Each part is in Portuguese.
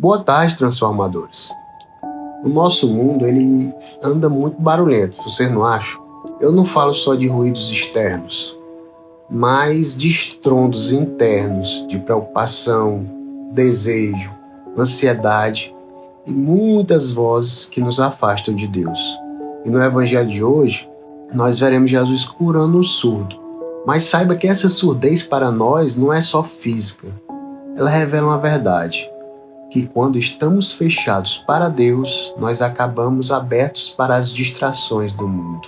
Boa tarde, transformadores. O nosso mundo, ele anda muito barulhento, vocês não acham? Eu não falo só de ruídos externos, mas de estrondos internos, de preocupação, desejo, ansiedade e muitas vozes que nos afastam de Deus. E no Evangelho de hoje, nós veremos Jesus curando um surdo. Mas saiba que essa surdez para nós não é só física. Ela revela uma verdade, que quando estamos fechados para Deus, nós acabamos abertos para as distrações do mundo.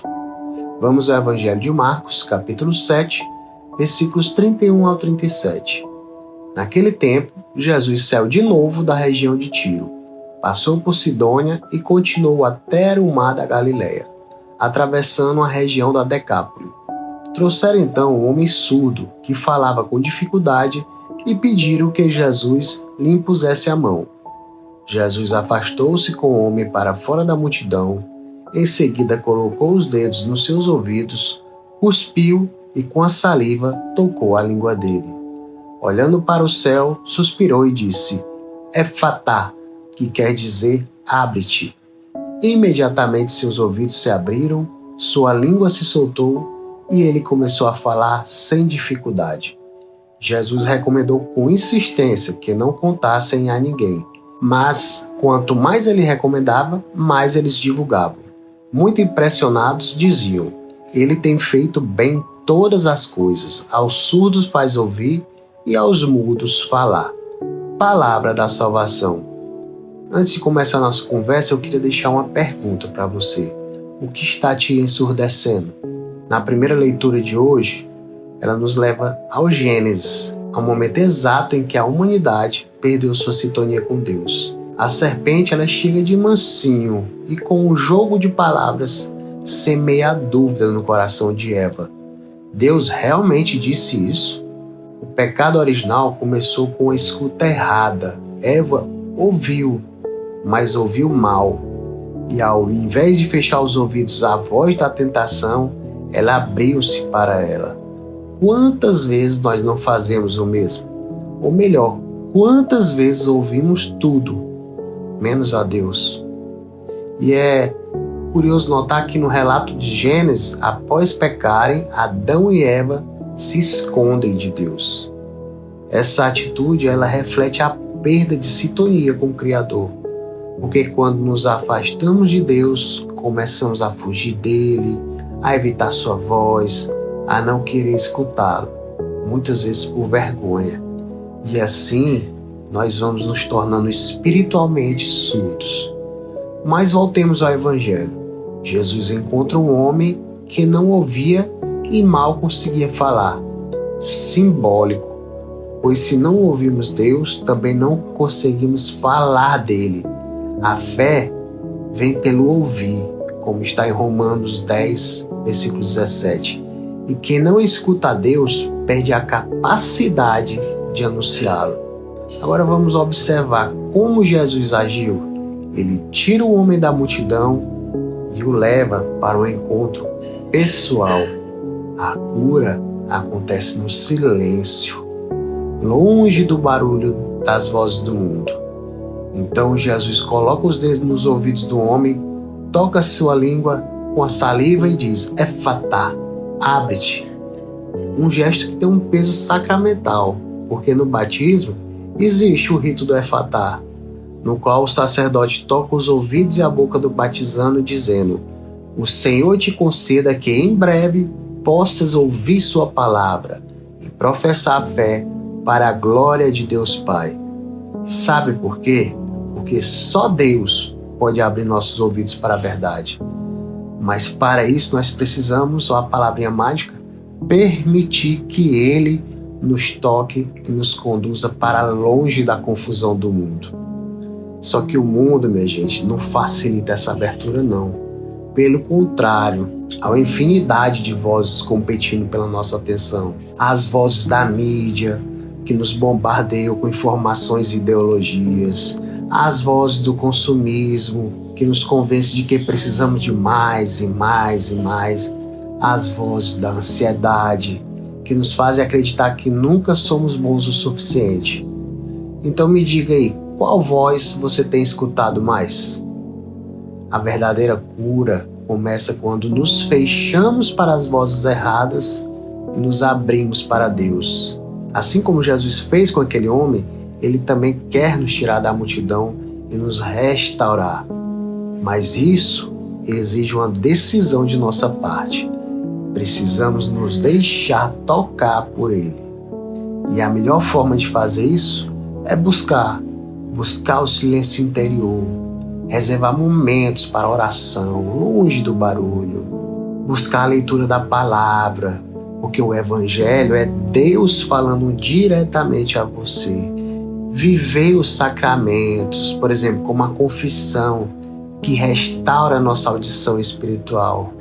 Vamos ao Evangelho de Marcos, capítulo 7, versículos 31 ao 37. Naquele tempo, Jesus saiu de novo da região de Tiro, passou por Sidônia e continuou até o mar da Galileia, atravessando a região da Decápole. Trouxeram então um homem surdo, que falava com dificuldade, e pediram que Jesus lhe impusesse a mão. Jesus afastou-se com o homem para fora da multidão, em seguida colocou os dedos nos seus ouvidos, cuspiu e com a saliva tocou a língua dele. Olhando para o céu, suspirou e disse: Efatá, que quer dizer abre-te. Imediatamente seus ouvidos se abriram, sua língua se soltou e ele começou a falar sem dificuldade. Jesus recomendou com insistência que não contassem a ninguém, mas quanto mais ele recomendava, mais eles divulgavam. Muito impressionados, diziam: ele tem feito bem todas as coisas, aos surdos faz ouvir e aos mudos falar. Palavra da salvação. Antes de começar a nossa conversa, eu queria deixar uma pergunta para você. O que está te ensurdecendo? Na primeira leitura de hoje, ela nos leva ao Gênesis, ao momento exato em que a humanidade perdeu sua sintonia com Deus. A serpente, ela chega de mansinho e com um jogo de palavras semeia a dúvida no coração de Eva. Deus realmente disse isso? O pecado original começou com a escuta errada. Eva ouviu, mas ouviu mal. E ao invés de fechar os ouvidos à voz da tentação, ela abriu-se para ela. Quantas vezes nós não fazemos o mesmo? Ou melhor, quantas vezes ouvimos tudo, menos a Deus? E é curioso notar que no relato de Gênesis, após pecarem, Adão e Eva se escondem de Deus. Essa atitude, ela reflete a perda de sintonia com o Criador. Porque quando nos afastamos de Deus, começamos a fugir dele, a evitar sua voz, a não querer escutá-lo, muitas vezes por vergonha. E assim, nós vamos nos tornando espiritualmente surdos. Mas voltemos ao Evangelho. Jesus encontra um homem que não ouvia e mal conseguia falar. Simbólico, pois se não ouvimos Deus, também não conseguimos falar dele. A fé vem pelo ouvir, como está em Romanos 10, versículo 17. E quem não escuta a Deus perde a capacidade de anunciá-lo. Agora vamos observar como Jesus agiu. Ele tira o homem da multidão e o leva para um encontro pessoal. A cura acontece no silêncio, longe do barulho das vozes do mundo. Então Jesus coloca os dedos nos ouvidos do homem, toca sua língua com a saliva e diz: Efatá, abre-te. Um gesto que tem um peso sacramental, porque no batismo existe o rito do Efatá, no qual o sacerdote toca os ouvidos e a boca do batizando, dizendo: O Senhor te conceda que em breve possas ouvir sua palavra e professar a fé para a glória de Deus Pai. Sabe por quê? Porque só Deus pode abrir nossos ouvidos para a verdade. Mas para isso nós precisamos, a palavrinha mágica, permitir que Ele nos toque e nos conduza para longe da confusão do mundo. Só que o mundo, minha gente, não facilita essa abertura, não. Pelo contrário, há uma infinidade de vozes competindo pela nossa atenção. As vozes da mídia, que nos bombardeiam com informações e ideologias. As vozes do consumismo, que nos convence de que precisamos de mais e mais e mais. As vozes da ansiedade, que nos fazem acreditar que nunca somos bons o suficiente. Então me diga aí, Qual voz você tem escutado mais? A verdadeira cura começa quando nos fechamos para as vozes erradas e nos abrimos para Deus. Assim como Jesus fez com aquele homem, Ele também quer nos tirar da multidão e nos restaurar. Mas isso exige uma decisão de nossa parte. Precisamos nos deixar tocar por Ele. E a melhor forma de fazer isso é buscar o silêncio interior, reservar momentos para oração, longe do barulho, buscar a leitura da palavra, porque o Evangelho é Deus falando diretamente a você. Viver os sacramentos, por exemplo, como a confissão, que restaura a nossa audição espiritual.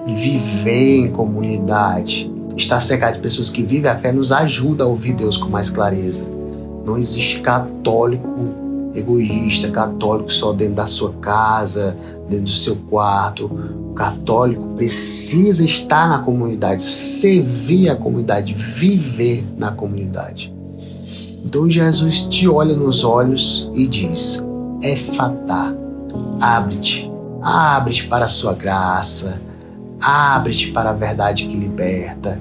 E viver em comunidade, estar cercado de pessoas que vivem a fé, nos ajuda a ouvir Deus com mais clareza. Não existe católico egoísta, católico só dentro da sua casa, dentro do seu quarto. O católico precisa estar na comunidade, servir a comunidade, viver na comunidade. Então Jesus te olha nos olhos e diz: Efatá, abre-te, abre-te para a sua graça, abre-te para a verdade que liberta,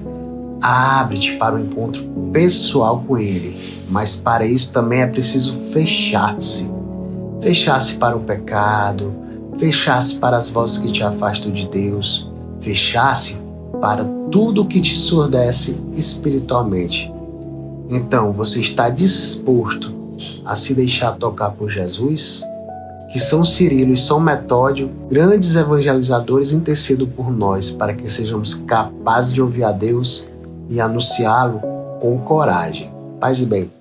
abre-te para o encontro pessoal com Ele. Mas para isso também é preciso fechar-se. Fechar-se para o pecado, fechar-se para as vozes que te afastam de Deus, fechar-se para tudo que te surdece espiritualmente. Então, você está disposto a se deixar tocar por Jesus? Que São Cirilo e São Metódio, grandes evangelizadores, intercedam por nós para que sejamos capazes de ouvir a Deus e anunciá-lo com coragem. Paz e bem.